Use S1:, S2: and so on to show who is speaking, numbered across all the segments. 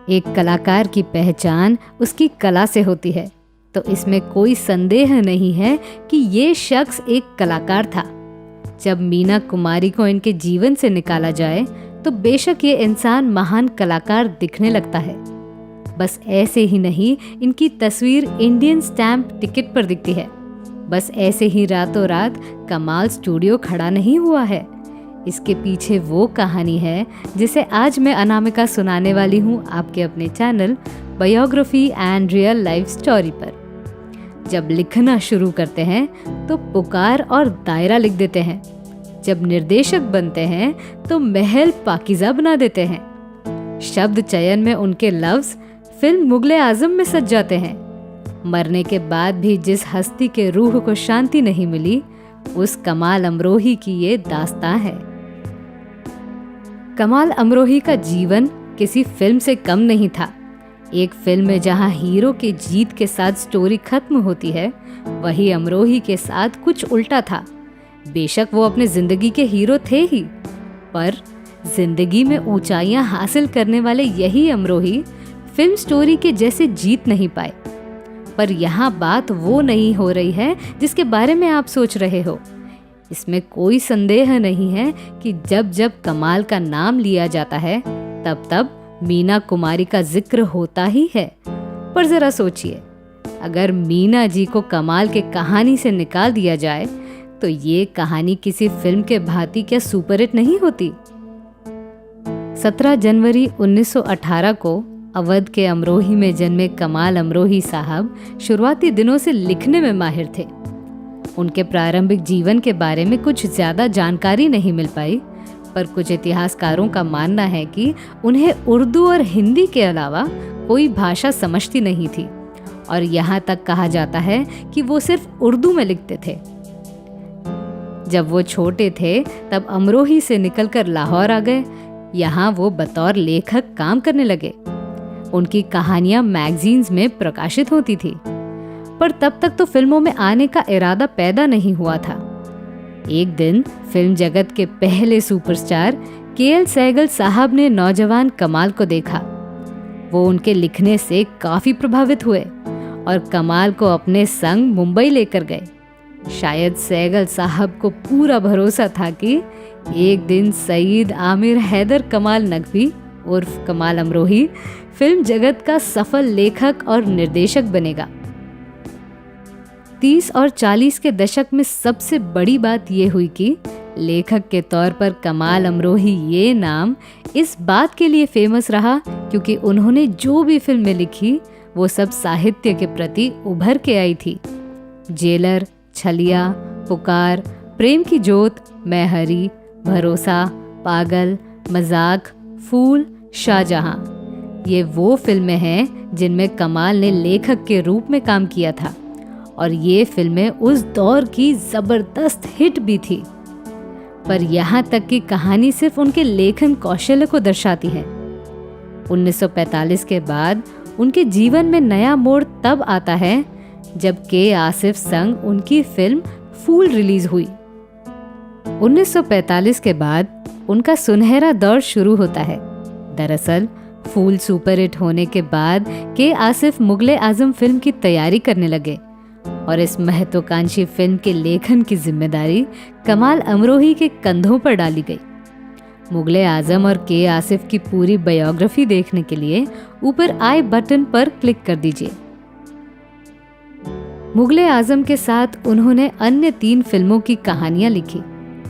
S1: एक कलाकार की पहचान उसकी कला से होती है, तो इसमें कोई संदेह नहीं है कि ये शख्स एक कलाकार था। जब मीना कुमारी को इनके जीवन से निकाला जाए तो बेशक ये इंसान महान कलाकार दिखने लगता है। बस ऐसे ही नहीं, इनकी तस्वीर इंडियन स्टैम्प टिकट पर दिखती है। बस ऐसे ही रातों रात कमाल स्टूडियो खड़ा नहीं हुआ है। इसके पीछे वो कहानी है जिसे आज मैं अनामिका सुनाने वाली हूँ आपके अपने channel biography and real life story पर। जब लिखना शुरू करते हैं तो पुकार और दायरा लिख देते हैं। जब निर्देशक बनते हैं तो महल पाकीज़ा बना देते हैं। शब्द चयन में उनके लफ्ज फिल्म मुगले आजम में सज जाते हैं। मरने के बाद भी जिस हस्ती के रूह को शांति नहीं मिली, उस कमाल अमरोही की ये दास्तां है। कमाल अमरोही का जीवन किसी फिल्म से कम नहीं था। एक फिल्म में जहां हीरो के जीत के साथ स्टोरी खत्म होती है, वही अमरोही के साथ कुछ उल्टा था। बेशक वो अपने जिंदगी के हीरो थे ही, पर जिंदगी में ऊंचाइयां हासिल करने वाले यही अमरोही फिल्म स्टोरी के जैसे जीत नहीं पाए। पर यहाँ बात वो नहीं हो रही है जिसके बारे में आप सोच रहे हो। इसमें कोई संदेह नहीं है कि जब जब कमाल का नाम लिया जाता है तब तब मीना कुमारी का जिक्र होता ही है। पर जरा सोचिए, अगर मीना जी को कमाल के कहानी से निकाल दिया जाए तो ये कहानी किसी फिल्म के भांति क्या सुपरहिट नहीं होती। 17 जनवरी 1918 को अवध के अमरोही में जन्मे कमाल अमरोही साहब शुरुआती दिनों से लिखने में माहिर थे। उनके प्रारंभिक जीवन के बारे में कुछ ज्यादा जानकारी नहीं मिल पाई, पर कुछ इतिहासकारों का मानना है कि उन्हें उर्दू और हिंदी के अलावा कोई भाषा समझती नहीं थी, और यहाँ तक कहा जाता है कि वो सिर्फ उर्दू में लिखते थे। जब वो छोटे थे तब अमरोही से निकलकर लाहौर आ गए। यहाँ वो बतौर लेखक काम करने लगे। उनकी कहानियां मैगजीन्स में प्रकाशित होती थी, पर तब तक तो फिल्मों में आने का इरादा पैदा नहीं हुआ था। एक दिन फिल्म जगत के पहले सुपरस्टार के.एल. सहगल साहब ने नौजवान कमाल को देखा। वो उनके लिखने से काफी प्रभावित हुए और कमाल को अपने संग मुंबई लेकर गए। शायद सहगल साहब को पूरा भरोसा था कि एक दिन सईद आमिर हैदर कमाल नकवी उर्फ कमाल अमरोही फिल्म जगत का सफल लेखक और निर्देशक बनेगा। 30 और 40 के दशक में सबसे बड़ी बात यह हुई कि लेखक के तौर पर कमाल अमरोही ये नाम इस बात के लिए फेमस रहा क्योंकि उन्होंने जो भी फिल्में लिखी वो सब साहित्य के प्रति उभर के आई थी। जेलर, छलिया, पुकार, प्रेम की जोत, मैं हरी, भरोसा, पागल, मजाक, फूल, शाहजहां, ये वो फिल्में हैं जिनमें कमाल ने लेखक के रूप में काम किया था, और ये फिल्में उस दौर की जबरदस्त हिट भी थी। पर यहाँ तक कि कहानी सिर्फ उनके लेखन कौशल्य को दर्शाती है। 1945 के बाद उनके जीवन में नया मोड़ तब आता है जब के आसिफ संग उनकी फिल्म फूल रिलीज हुई। 1945 के बाद उनका सुनहरा दौर शुरू होता है। दरअसल फूल सुपरहिट होने के बाद के आसिफ मुगले आजम फिल्म की तैयारी करने लगे, और इस महत्वाकांक्षी फिल्म के लेखन की जिम्मेदारी कमाल अमरोही के कंधों पर डाली गई। मुगले आजम और के आसिफ की पूरी बायोग्राफी देखने के लिए ऊपर आई बटन पर क्लिक कर दीजिए। मुगले आजम के साथ उन्होंने अन्य 3 फिल्मों की कहानियां लिखी।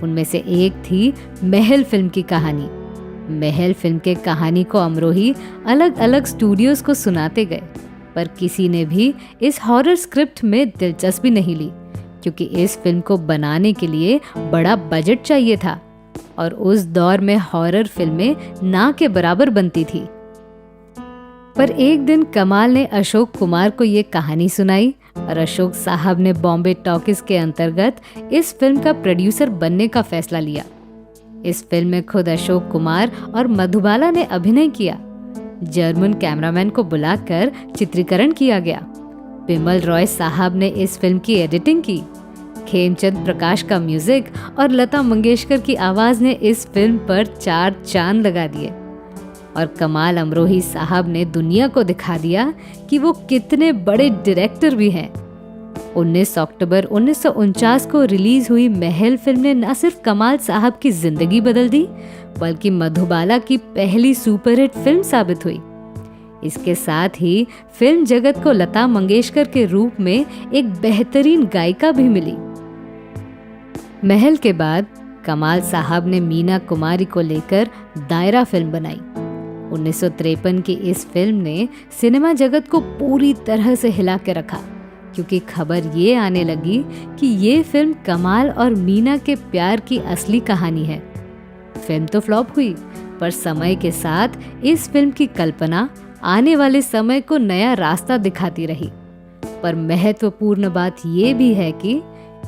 S1: उनमें से एक थी महल फिल्म की कहानी। महल फिल्म के कहानी को अमरोही अलग अलग स्टूडियोज को सुनाते गए, पर किसी ने भी इस हॉरर स्क्रिप्ट में दिलचस्पी नहीं ली, क्योंकि इस फिल्म को बनाने के लिए बड़ा बजट चाहिए था, और उस दौर में हॉरर फिल्में ना के बराबर बनती थी। पर एक दिन कमाल ने अशोक कुमार को ये कहानी सुनाई, और अशोक साहब ने बॉम्बे टॉकीज के अंतर्गत इस फिल्म का प्रोड्यूसर बनने का फैसला लिया। इस फिल्म में खुद अशोक कुमार और मधुबाला ने अभिनय किया। जर्मन कैमरामैन को बुलाकर चित्रीकरण किया गया। बिमल रॉय साहब ने इस फिल्म की एडिटिंग की। खेमचंद प्रकाश का म्यूजिक और लता मंगेशकर की आवाज ने इस फिल्म पर 4 चांद लगा दिए। और कमाल अमरोही साहब ने दुनिया को दिखा दिया कि वो कितने बड़े डायरेक्टर भी हैं। 19 अक्टूबर 1949 को रिलीज हुई महल फिल्म ने न सिर्फ कमाल साहब की जिंदगी बदल दी, बल्कि मधुबाला की पहली सुपरहिट फिल्म साबित हुई। इसके साथ ही फिल्म जगत को लता मंगेशकर के रूप में एक बेहतरीन गायिका भी मिली। महल के बाद कमाल साहब ने मीना कुमारी को लेकर दायरा फिल्म बनाई। 1953 की इस फिल्म ने सिनेमा जगत को पूरी तरह से हिला के रखा, क्योंकि खबर ये आने लगी कि ये फिल्म कमाल और मीना के प्यार की असली कहानी है। फिल्म तो फ्लॉप हुई, पर समय के साथ इस फिल्म की कल्पना आने वाले समय को नया रास्ता दिखाती रही। पर महत्वपूर्ण बात ये भी है कि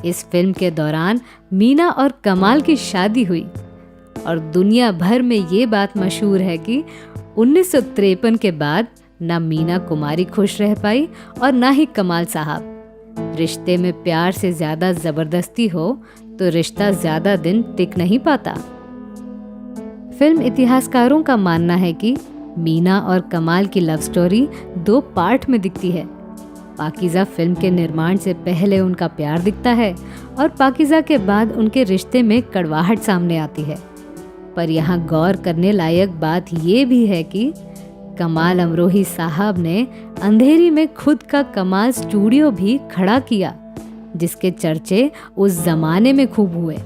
S1: इस फिल्म के दौरान मीना और कमाल की शादी हुई, और दुनिया भर में ये बात मशहूर है कि 1953 के बाद ना मीना कुमारी खुश रह पाई और ना ही कमाल साहब। रिश्ते में प्यार से ज्यादा जबरदस्ती हो तो रिश्ता ज्यादा दिन टिक नहीं पाता। फिल्म इतिहासकारों का मानना है कि मीना और कमाल की लव स्टोरी 2 पार्ट में दिखती है। पाकीज़ा फिल्म के निर्माण से पहले उनका प्यार दिखता है और पाकीज़ा के बाद उनके रिश्ते में कड़वाहट सामने आती है। पर यहाँ गौर करने लायक बात ये भी है कि कमाल अमरोही साहब ने अंधेरी में खुद का कमाल स्टूडियो भी खड़ा किया, जिसके चर्चे उस जमाने में खूब हुए।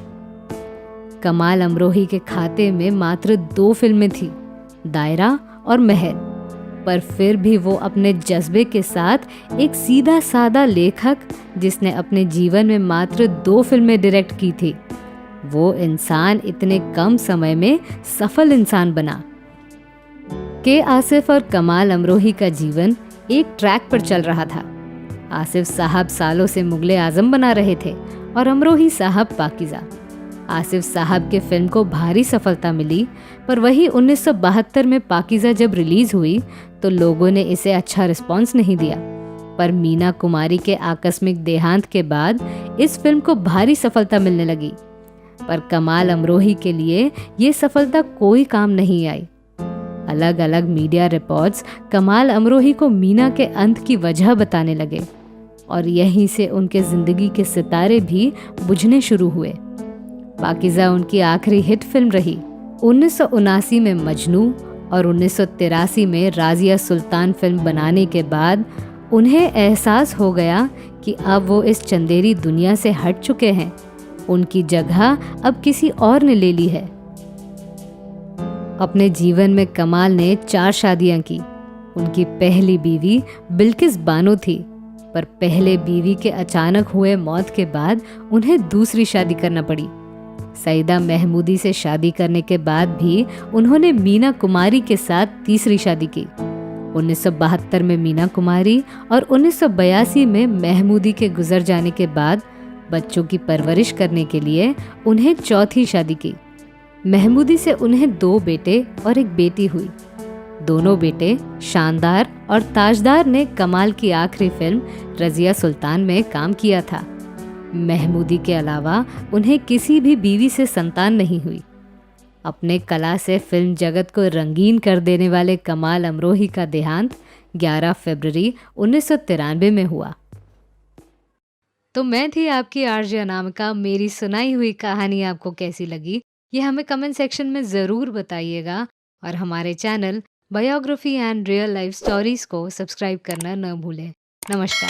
S1: कमाल अमरोही के खाते में मात्र 2 फिल्में थी, दायरा और महल, पर फिर भी वो अपने जज्बे के साथ एक सीधा साधा लेखक जिसने अपने जीवन में मात्र 2 फिल्में डायरेक्ट की थी, वो इंसान इतने कम समय में सफल इंसान बना। के आसिफ और कमाल अमरोही का जीवन एक ट्रैक पर चल रहा था। आसिफ साहब सालों से मुगले आजम बना रहे थे और अमरोही साहब पाकीज़ा। आसिफ साहब के फिल्म को भारी सफलता मिली, पर वही 1972 में पाकीज़ा जब रिलीज हुई तो लोगों ने इसे अच्छा रिस्पॉन्स नहीं दिया। पर मीना कुमारी के आकस्मिक देहांत के बाद इस फिल्म को भारी सफलता मिलने लगी, पर कमाल अमरोही के लिए ये सफलता कोई काम नहीं आई। अलग अलग मीडिया रिपोर्ट्स कमाल अमरोही को मीना के अंत की वजह बताने लगे, और यहीं से उनके जिंदगी के सितारे भी बुझने शुरू हुए। पाकीज़ा उनकी आखिरी हिट फिल्म रही। 1979 में मजनू और 1983 में राजिया सुल्तान फिल्म बनाने के बाद उन्हें एहसास हो गया कि अब वो इस चंदेरी दुनिया से हट चुके हैं। उनकी जगह अब किसी और ने ले ली है। अपने जीवन में कमाल ने 4 शादियां की। उनकी पहली बीवी बिल्किस बानो थी, पर पहले बीवी के अचानक हुए मौत के बाद उन्हें दूसरी शादी करना पड़ी। सईदा महमूदी से शादी करने के बाद भी उन्होंने मीना कुमारी के साथ तीसरी शादी की। 1972 में मीना कुमारी और 1982 में महमूदी के गुजर जाने के बाद बच्चों की परवरिश करने के लिए उन्हें चौथी शादी की। महमूदी से उन्हें 2 बेटे और एक बेटी हुई। दोनों बेटे शानदार और ताजदार ने कमाल की आखिरी फिल्म रजिया सुल्तान में काम किया था। महमूदी के अलावा उन्हें किसी भी बीवी से संतान नहीं हुई। अपने कला से फिल्म जगत को रंगीन कर देने वाले कमाल अमरोही का देहांत 11 फरवरी 1993 में हुआ। तो मैं थी आपकी आरजे अनामिका। मेरी सुनाई हुई कहानी आपको कैसी लगी ये हमें कमेंट सेक्शन में ज़रूर बताइएगा, और हमारे channel biography and real life stories को सब्सक्राइब करना न भूलें। नमस्कार।